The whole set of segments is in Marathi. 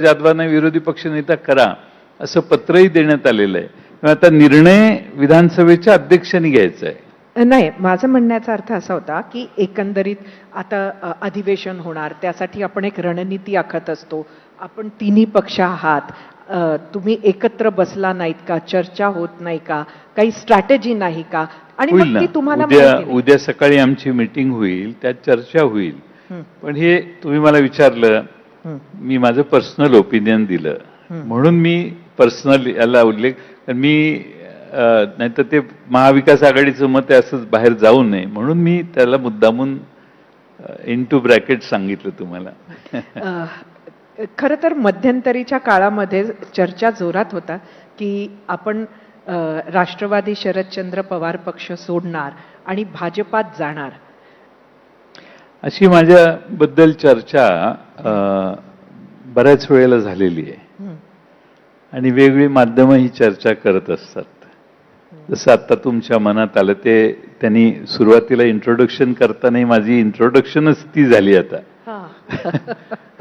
जाधवांना विरोधी पक्षनेता करा असं पत्रही देण्यात आलेलं आहे. आता निर्णय विधानसभेच्या अध्यक्षांनी घ्यायचा आहे. नाही, माझं म्हणण्याचा अर्थ असा होता की एकंदरीत आता अधिवेशन होणार, त्यासाठी आपण एक रणनीती आखत असतो. आपण तिन्ही पक्ष आहात, तुम्ही एकत्र बसला नाहीत का, चर्चा होत नाही का, काही स्ट्रॅटेजी नाही का? आणि होईल मग ना, ती तुम्हाला उद्या सकाळी आमची मीटिंग होईल, त्यात चर्चा होईल. पण हे तुम्ही मला विचारलं, मी माझं पर्सनल ओपिनियन दिलं म्हणून मी पर्सनल याला उल्लेख, मी नाहीतर ते महाविकास आघाडीचं मत आहे असं बाहेर जाऊ नये म्हणून मी त्याला मुद्दामून इनटू ब्रॅकेट सांगितलं तुम्हाला. खरं तर मध्यंतरीच्या काळामध्ये चर्चा जोरात होता की आपण राष्ट्रवादी शरदचंद्र पवार पक्ष सोडणार आणि भाजपात जाणार, अशी माझ्याबद्दल चर्चा बऱ्याच वेळेला झालेली आहे आणि वेगवेगळी माध्यमं ही चर्चा करत असतात. जसं आता तुमच्या मनात आलं ते त्यांनी सुरुवातीला इंट्रोडक्शन करताना माझी इंट्रोडक्शनच ती झाली आता.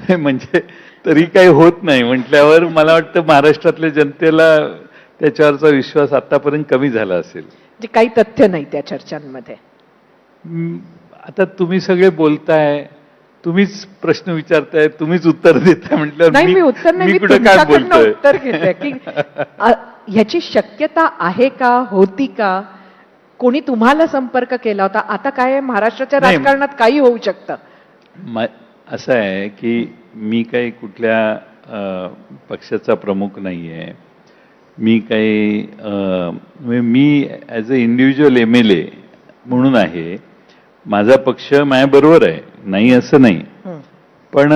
म्हणजे तरी काही होत नाही म्हटल्यावर मला वाटतं महाराष्ट्रातल्या जनतेला त्याच्यावरचा विश्वास आतापर्यंत कमी झाला असेल. जे काही तथ्य नाही त्या चर्चांमध्ये. आता तुम्ही सगळे बोलताय, तुम्हीच प्रश्न विचारताय, तुम्हीच उत्तर देताय म्हटल्यावर नाही, मी उत्तर नाही, मी तुमच्याकडनं उत्तर घेते की ह्याची शक्यता आहे का, होती का, कोणी तुम्हाला संपर्क केला होता? आता काय आहे, महाराष्ट्राच्या राजकारणात काही होऊ शकतं. असं आहे की मी काही कुठल्या पक्षाचा प्रमुख नाही आहे. मी काही मी ॲज अ इंडिव्हिज्युअल MLA म्हणून आहे. माझा पक्ष माझ्याबरोबर आहे, नाही असं नाही, पण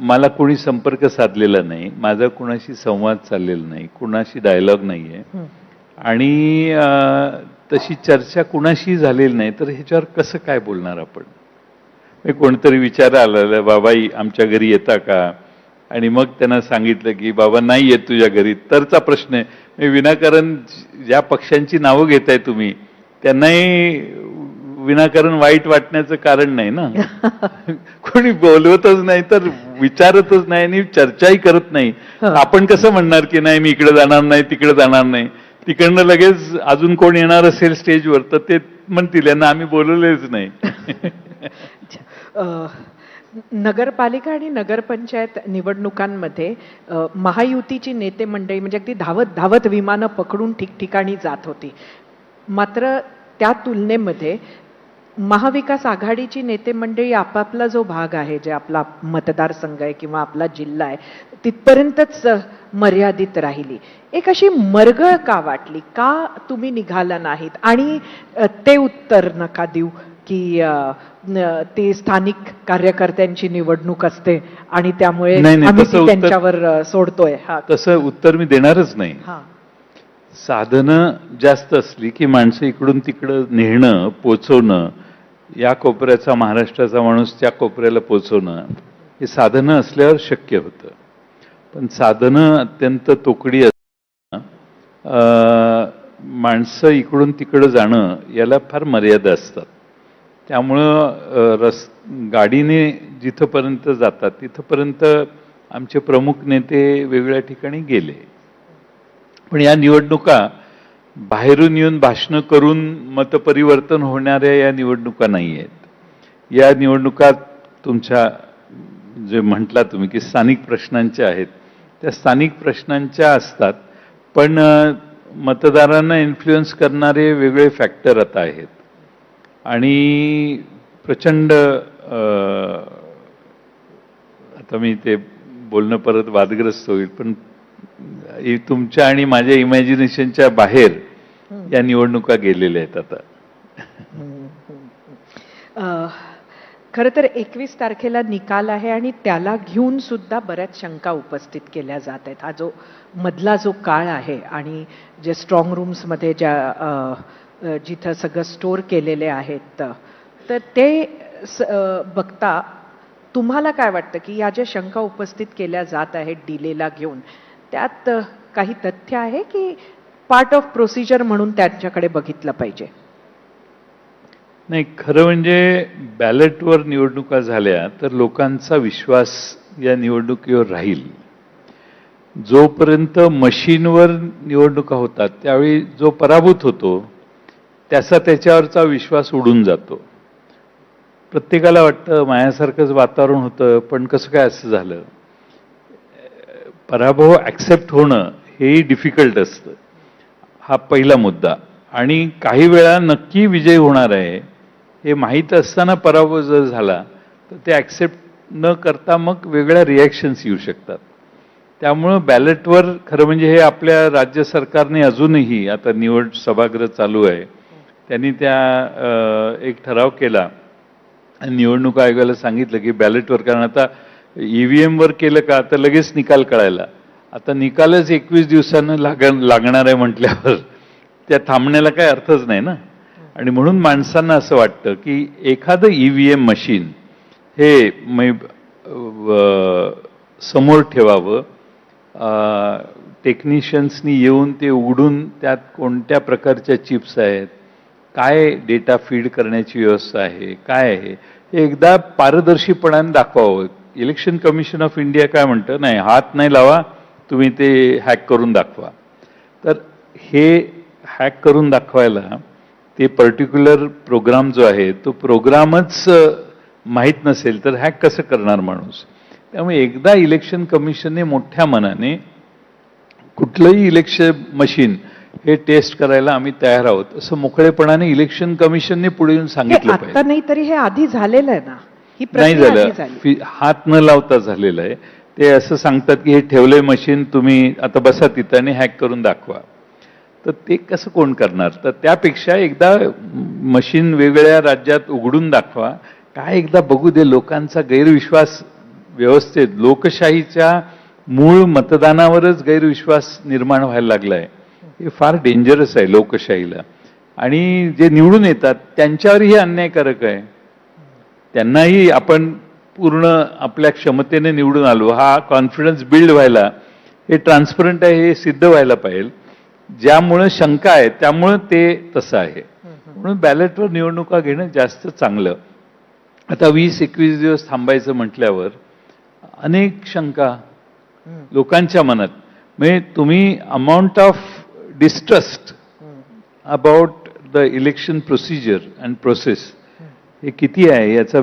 मला कोणी संपर्क साधलेला नाही, माझा कुणाशी संवाद चाललेला नाही, कुणाशी डायलॉग नाही आहे आणि तशी चर्चा कुणाशी झालेली नाही. तर ह्याच्यावर कसं काय बोलणार आपण? कोणतरी विचारायला बाबाई आमच्या घरी येता का, आणि मग त्यांना सांगितलं की बाबा नाही येत तुझ्या घरी, तरचा प्रश्न आहे. विनाकारण ज्या पक्षांची नावं घेताय तुम्ही त्यांनाही विनाकारण वाईट वाटण्याचं कारण नाही ना. कोणी बोलवतच नाही तर विचारतच नाही आणि चर्चाही करत नाही. आपण कसं म्हणणार की नाही मी इकडे जाणार नाही, तिकडे जाणार नाही, तिकडनं लगेच अजून कोण येणार असेल स्टेजवर तर ते म्हणतील यांना आम्ही बोलवलेच नाही. नगरपालिका आणि नगरपंचायत निवडणुकांमध्ये महायुतीची नेते मंडळी म्हणजे अगदी धावत धावत विमानं पकडून ठिकठिकाणी जात होती. मात्र त्या तुलनेमध्ये महाविकास आघाडीची नेते मंडळी आपापला जो भाग आहे, जे आपला मतदारसंघ आहे किंवा आपला जिल्हा आहे, तिथपर्यंतच मर्यादित राहिली. एक अशी मरगळ का वाटली? का तुम्ही निघाला नाहीत? आणि ते उत्तर नका देऊ की ते स्थानिक कार्यकर्त्यांची निवडणूक असते आणि त्यामुळे आम्ही त्यांच्यावर सोडतोय. तसं उत्तर मी देणारच नाही. साधनं जास्त असली की माणसं इकडून तिकडं नेणं, पोचवणं, या कोपऱ्याचा महाराष्ट्राचा माणूस त्या कोपऱ्याला पोचवणं, हे साधनं असल्यावर शक्य होतं. पण साधनं अत्यंत तोकडी असताना माणसं इकडून तिकडं जाणं याला फार मर्यादा असतात. त्यामुळं गाडीने जिथपर्यंत जातात तिथपर्यंत आमचे प्रमुख नेते वेगवेगळ्या ठिकाणी गेले. पण या निवडणुका बाहेरून येऊन भाषणं करून मतपरिवर्तन होणाऱ्या या निवडणुका नाही आहेत. या निवडणुका तुमच्या जे म्हटला तुम्ही की स्थानिक प्रश्नांच्या आहेत, त्या स्थानिक प्रश्नांच्या असतात, पण मतदारांना इन्फ्लुएन्स करणारे वेगळे फॅक्टर आता आहेत आणि प्रचंड आता मी ते बोलणं परत वादग्रस्त होईल, पण तुमच्या आणि माझ्या इमॅजिनेशनच्या बाहेर या निवडणुका गेलेल्या आहेत आता. खरं तर 21 तारखेला निकाल आहे आणि त्याला घेऊन सुद्धा बऱ्याच शंका उपस्थित केल्या जात आहेत. हा जो मधला जो काळ आहे आणि जे स्ट्रॉंग रूम्समध्ये ज्या जिथं सगळं स्टोअर केलेले आहेत, तर ते बघता तुम्हाला काय वाटतं की या ज्या शंका उपस्थित केल्या जात आहेत डिलेला घेऊन, त्यात काही तथ्य आहे की पार्ट ऑफ प्रोसिजर म्हणून त्याच्याकडे बघितलं पाहिजे? नाही, खरं म्हणजे बॅलेटवर निवडणुका झाल्या तर लोकांचा विश्वास या निवडणुकीवर राहील जोपर्यंत मशीनवर निवडणुका होतात त्यावेळी जो पराभूत होतो त्याचा त्याच्यावरचा विश्वास उडून जातो. प्रत्येकाला वाटतं माझ्यासारखंच वातावरण होतं, पण कसं काय असं झालं. पराभव ॲक्सेप्ट होणं हेही डिफिकल्ट असतं. हा पहिला मुद्दा. आणि काही वेळा नक्की विजय होणार आहे हे माहीत असताना पराभव जर झाला तर ते ॲक्सेप्ट न करता मग वेगळ्या रिॲक्शन्स येऊ शकतात. त्यामुळं बॅलेटवर खरं म्हणजे हे आपल्या राज्य सरकारने अजूनही, आता निवड सभागृह चालू आहे, त्यांनी एक ठराव केला आणि निवडणूक आयोगाला सांगितलं की बॅलेटवर, कारण आता ईव्हीएमवर केलं का तर लगेच निकाल कळायला, आता निकालच 21 दिवसानं लागणार आहे म्हटल्यावर त्या थांबण्याला काही अर्थच नाही ना. आणि म्हणून माणसांना असं वाटतं की एखादं ईव्हीएम मशीन हे समोर ठेवावं, टेक्निशियन्सनी येऊन ते उघडून त्यात कोणत्या प्रकारच्या चिप्स आहेत, काय डेटा फीड करण्याची व्यवस्था आहे, काय आहे हे एकदा पारदर्शीपणाने दाखवावं. इलेक्शन कमिशन ऑफ इंडिया काय म्हणतं, नाही हात नाही लावा, तुम्ही ते हॅक करून दाखवा. तर हे हॅक करून दाखवायला ते पर्टिक्युलर प्रोग्राम जो आहे तो प्रोग्रामच माहीत नसेल तर हॅक कसं करणार माणूस. त्यामुळे एकदा इलेक्शन कमिशनने मोठ्या मनाने कुठलंही इलेक्शन मशीन हे टेस्ट करायला आम्ही तयार आहोत असं मोकळेपणाने इलेक्शन कमिशनने पुढे येऊन सांगितलं पाहिजे. आता नाही तरी हे आधी झालेलं आहे ना, ही नाही प्रक्रिया झालं, आधी झाली. हात न लावता झालेलं आहे. ते असं सांगतात की हे ठेवलंय मशीन, तुम्ही आता बसा तिथं आणि हॅक करून दाखवा. तर ते कसं कोण करणार. तर त्यापेक्षा एकदा मशीन वेगळ्या राज्यात उघडून दाखवा, काय एकदा बघू दे. लोकांचा गैरविश्वास व्यवस्थेत, लोकशाहीच्या मूळ मतदानावरच गैरविश्वास निर्माण व्हायला लागलाय. हे फार डेंजरस आहे लोकशाहीला. आणि जे निवडून येतात त्यांच्यावरही अन्यायकारक आहे. त्यांनाही आपण पूर्ण आपल्या क्षमतेने निवडून आलो हा कॉन्फिडन्स बिल्ड व्हायला, हे ट्रान्सपरंट आहे हे सिद्ध व्हायला पाहिजे. ज्यामुळे शंका आहे त्यामुळं ते तसं आहे. म्हणून बॅलेटवर निवडणुका घेणं जास्त चांगलं. आता 20-21 दिवस थांबायचं म्हटल्यावर अनेक शंका लोकांच्या मनात, म्हणजे तुम्ही amount of distrust about the election procedure and process हे किती आहे याचा